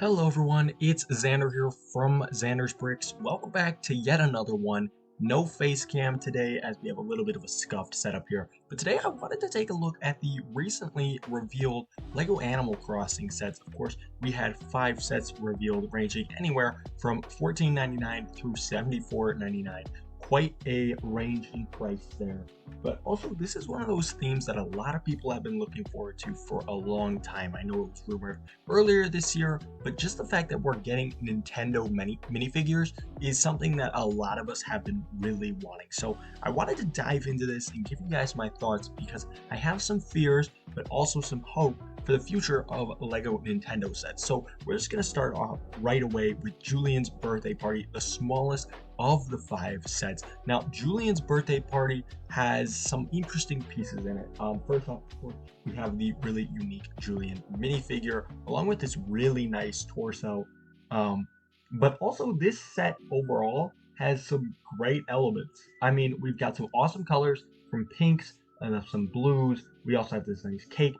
Hello everyone, it's Xander here from Xander's Bricks. Welcome back to yet another one. No face cam today as we have a little bit of a scuffed setup here. But today I wanted to take a look at the recently revealed LEGO Animal Crossing sets. Of course, we had 5 sets revealed ranging anywhere from $14.99 through $74.99. Quite a range in price there. But also, this is one of those themes that a lot of people have been looking forward to for a long time. I know it was rumored earlier this year, but just the fact that we're getting Nintendo minifigures is something that a lot of us have been really wanting. So I wanted to dive into this and give you guys my thoughts because I have some fears, but also some hope for the future of LEGO Nintendo sets. So we're just going to start off right away with Julian's Birthday Party, the smallest of the 5 sets. Now, Julian's Birthday Party has some interesting pieces in it. First off, of course, we have the really unique Julian minifigure, along with this really nice torso. But also, this set overall has some great elements. I mean, we've got some awesome colors from pinks and some blues. We also have this nice cake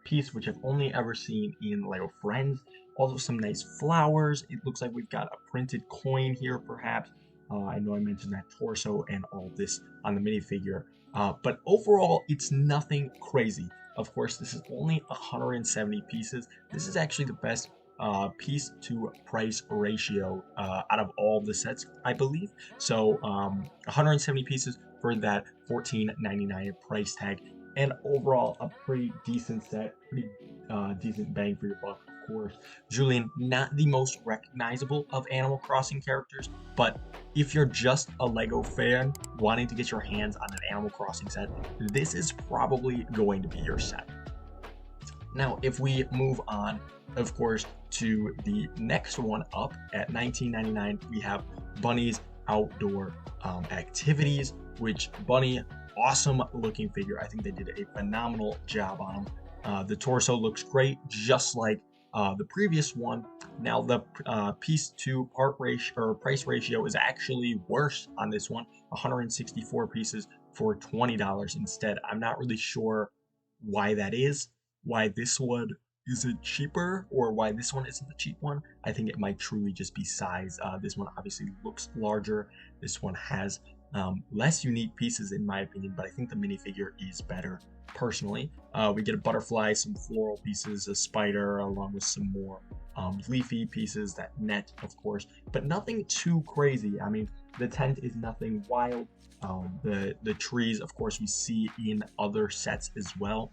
piece, which I've only ever seen in LEGO Friends. Also, some nice flowers. It looks like we've got a printed coin here, perhaps. I know I mentioned that torso and all this on the minifigure, but overall, it's nothing crazy. Of course, this is only 170 pieces. This is actually the best piece to price ratio out of all the sets, I believe. So 170 pieces for that $14.99 price tag, and overall a pretty decent set, pretty decent bang for your buck. Of course, Julian, not the most recognizable of Animal Crossing characters, but if you're just a LEGO fan wanting to get your hands on an Animal Crossing set, this is probably going to be your set. Now, if we move on, of course, to the next one up at $19.99, we have Bunny's Outdoor Activities, which Bunny, awesome looking figure. I think they did a phenomenal job on him. The torso looks great, just like the previous one. Now the piece to part ratio or price ratio is actually worse on this one, 164 pieces for $20 instead. I'm not really sure why that is, why this one isn't cheaper, or why this one isn't the cheap one. I think it might truly just be size. This one obviously looks larger. This one has less unique pieces in my opinion, but I think the minifigure is better personally. We get a butterfly, some floral pieces, a spider, along with some more leafy pieces, that net, of course, but nothing too crazy. I mean, the tent is nothing wild. The trees, of course, we see in other sets as well.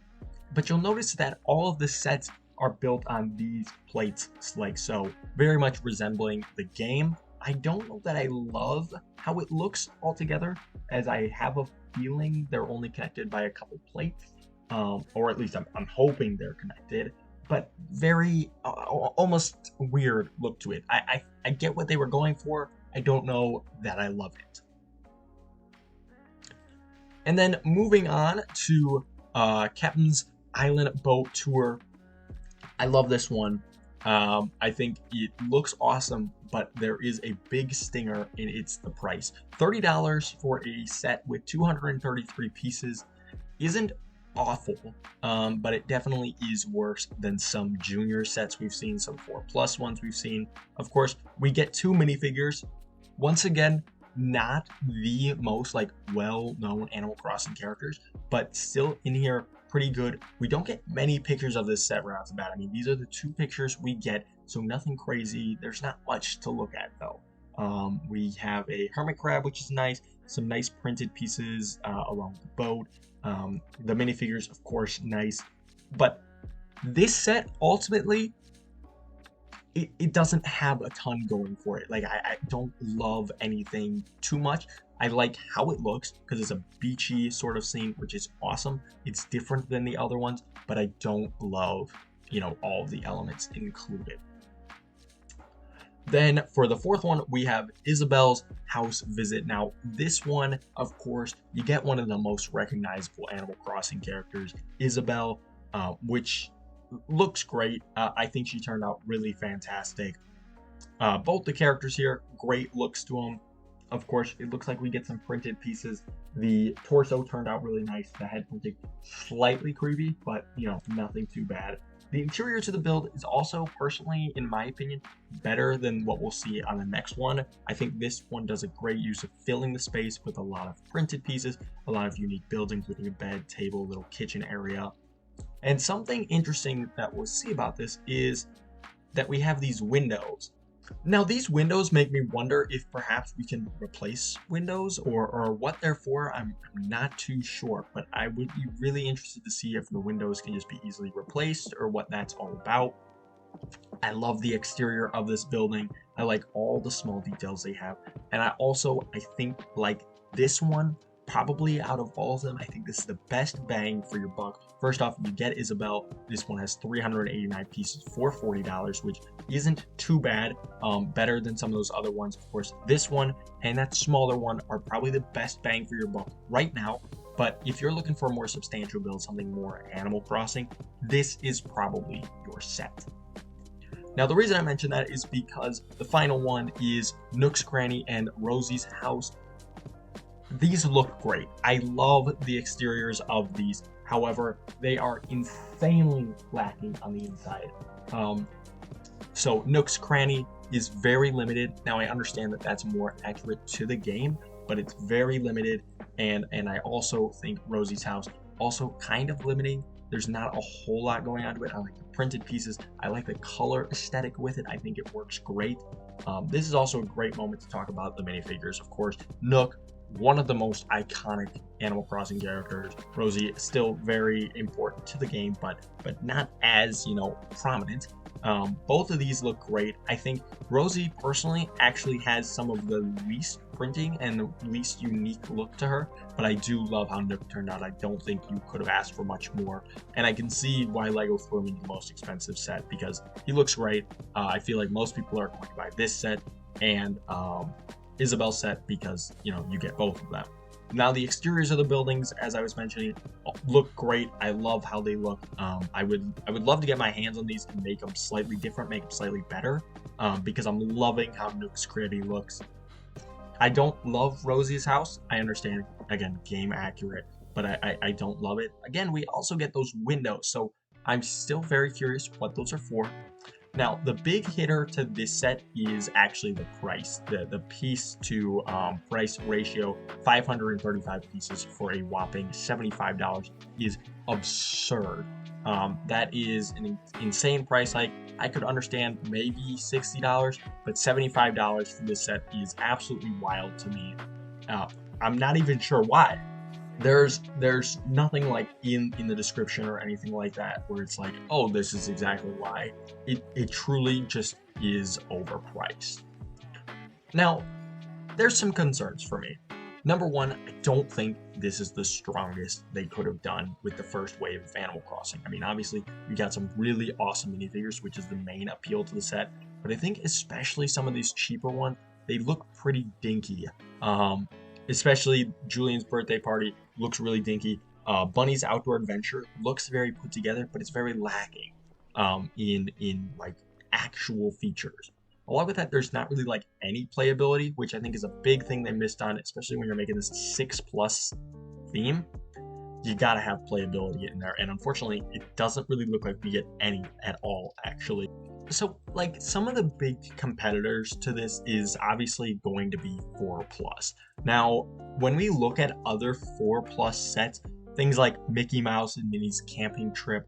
But you'll notice that all of the sets are built on these plates like so, very much resembling the game. I don't know that I love how it looks altogether, as I have a feeling they're only connected by a couple plates, or at least I'm hoping they're connected, but very almost weird look to it. I get what they were going for. I don't know that I love it. And then moving on to Captain's Island Boat Tour. I love this one. I think it looks awesome, but there is a big stinger, and it's the price. $30 for a set with 233 pieces isn't awful, but it definitely is worse than some junior sets we've seen, some 4+ ones we've seen. Of course, we get 2 minifigures. Once again, not the most well-known Animal Crossing characters, but still in here pretty good. We don't get many pictures of this set right off the bat. I mean, these are the 2 pictures we get, so nothing crazy. There's not much to look at though. We have a hermit crab, which is nice, some nice printed pieces along with the boat. The minifigures, of course, nice, but this set ultimately, it doesn't have a ton going for it. Like, I don't love anything too much. I like how it looks because it's a beachy sort of scene, which is awesome. It's different than the other ones, but I don't love, all of the elements included. Then for the 4th one, we have Isabelle's House Visit. Now, this one, of course, you get one of the most recognizable Animal Crossing characters, Isabelle, which looks great. I think she turned out really fantastic. Both the characters here, great looks to them. Of course, it looks like we get some printed pieces. The torso turned out really nice. The head printing slightly creepy, but nothing too bad. The interior to the build is also, personally, in my opinion, better than what we'll see on the next one. I think this one does a great use of filling the space with a lot of printed pieces, a lot of unique builds, including a bed, table, little kitchen area. And something interesting that we'll see about this is that we have these windows. Now, these windows make me wonder if perhaps we can replace windows or what they're for. I'm not too sure, but I would be really interested to see if the windows can just be easily replaced or what that's all about. I love the exterior of this building. I like all the small details they have. And I think like this one, probably out of all of them, I think this is the best bang for your buck. First off, you get Isabel. This one has 389 pieces for $40, which isn't too bad. Better than some of those other ones. Of course, this one and that smaller one are probably the best bang for your buck right now. But if you're looking for a more substantial build, something more Animal Crossing, this is probably your set. Now, the reason I mention that is because the final one is Nook's Cranny and Rosie's House. These look great. I love the exteriors of these. However, they are insanely lacking on the inside. So Nook's Cranny is very limited. Now, I understand that that's more accurate to the game, but it's very limited. And I also think Rosie's House also kind of limiting. There's not a whole lot going on to it. I like the printed pieces. I like the color aesthetic with it. I think it works great. This is also a great moment to talk about the minifigures. Of course, Nook, one of the most iconic Animal Crossing characters. Rosie is still very important to the game, but not as, prominent. Both of these look great. I think Rosie personally actually has some of the least printing and the least unique look to her, but I do love how Nook turned out. I don't think you could have asked for much more, and I can see why LEGO threw him in the most expensive set because he looks great. I feel like most people are going to buy this set and Isabel set because you get both of them. Now, the exteriors of the buildings, as I was mentioning, look great. I love how they look. I would love to get my hands on these and make them slightly different, make them slightly better, because I'm loving how Nook's Cranny looks. I don't love Rosie's House. I understand, again, game accurate, but I don't love it. Again, we also get those windows, so I'm still very curious what those are for. Now, the big hitter to this set is actually the price. The piece to price ratio, 535 pieces for a whopping $75 is absurd. That is an insane price hike. I could understand maybe $60, but $75 for this set is absolutely wild to me. I'm not even sure why. There's nothing like in the description or anything like that where it's like, oh, this is exactly why. It truly just is overpriced. Now, there's some concerns for me. Number one, I don't think this is the strongest they could have done with the first wave of Animal Crossing. I mean, obviously, we got some really awesome minifigures, which is the main appeal to the set, but I think especially some of these cheaper ones, they look pretty dinky. Especially Julian's Birthday Party looks really dinky. Bunny's Outdoor Adventure looks very put together, but it's very lacking in like actual features. Along with that, there's not really like any playability, which I think is a big thing they missed on, especially when you're making this 6+ theme. You gotta have playability in there, and unfortunately, it doesn't really look like we get any at all, actually. So, like, some of the big competitors to this is obviously going to be 4+. Now, when we look at other 4+ sets, things like Mickey Mouse and Minnie's Camping Trip,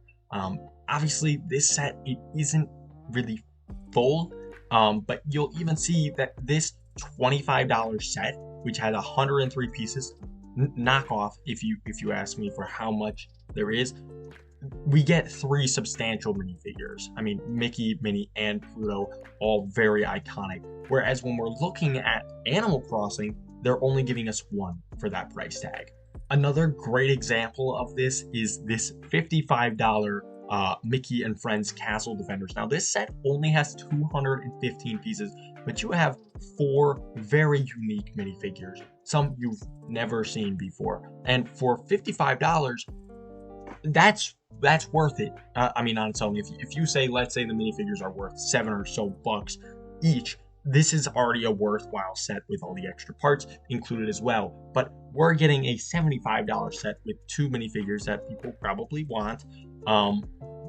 obviously this set, it isn't really full, but you'll even see that this $25 set, which had 103 pieces, knockoff, if you ask me for how much there is, we get 3 substantial minifigures. I mean, Mickey, Minnie, and Pluto, all very iconic. Whereas when we're looking at Animal Crossing, they're only giving us 1 for that price tag. Another great example of this is this $55 Mickey and Friends Castle Defenders. Now, this set only has 215 pieces, but you have 4 very unique minifigures, some you've never seen before. And for $55, that's worth it. I mean, on its own, if you say, let's say the minifigures are worth $7 or so bucks each, this is already a worthwhile set with all the extra parts included as well. But we're getting a $75 set with 2 minifigures that people probably want,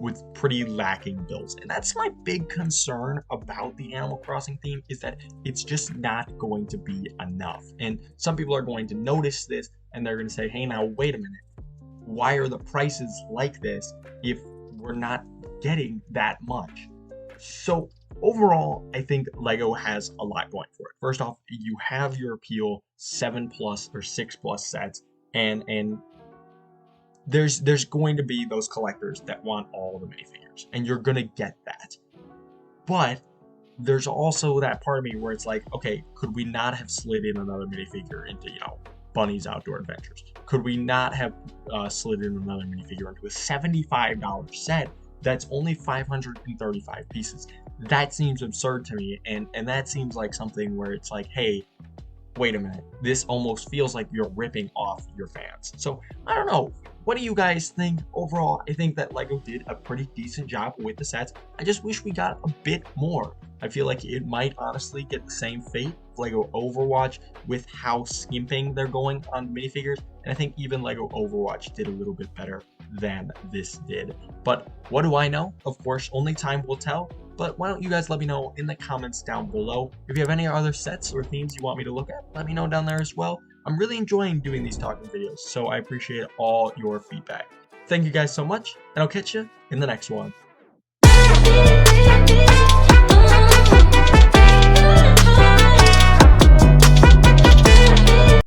with pretty lacking builds. And that's my big concern about the Animal Crossing theme, is that it's just not going to be enough. And some people are going to notice this and they're going to say, hey, now wait a minute. Why are the prices like this if we're not getting that much? So overall, I think Lego has a lot going for it. First off, you have your appeal 7+ or 6+ sets, and there's going to be those collectors that want all the minifigures, and you're gonna get that. But there's also that part of me where it's like, okay, could we not have slid in another minifigure into, Bunny's Outdoor Adventures? Could we not have slid in another minifigure into a $75 set that's only 535 pieces? That seems absurd to me, and that seems like something where it's like, hey, wait a minute, this almost feels like you're ripping off your fans. So I don't know, what do you guys think? Overall, I think that Lego did a pretty decent job with the sets. I just wish we got a bit more. I feel like it might honestly get the same fate of Lego Overwatch with how skimping they're going on minifigures, and I think even Lego Overwatch did a little bit better than this did. But what do I know? Of course, only time will tell. But why don't you guys let me know in the comments down below. If you have any other sets or themes you want me to look at, let me know down there as well. I'm really enjoying doing these talking videos, so I appreciate all your feedback. Thank you guys so much, and I'll catch you in the next one.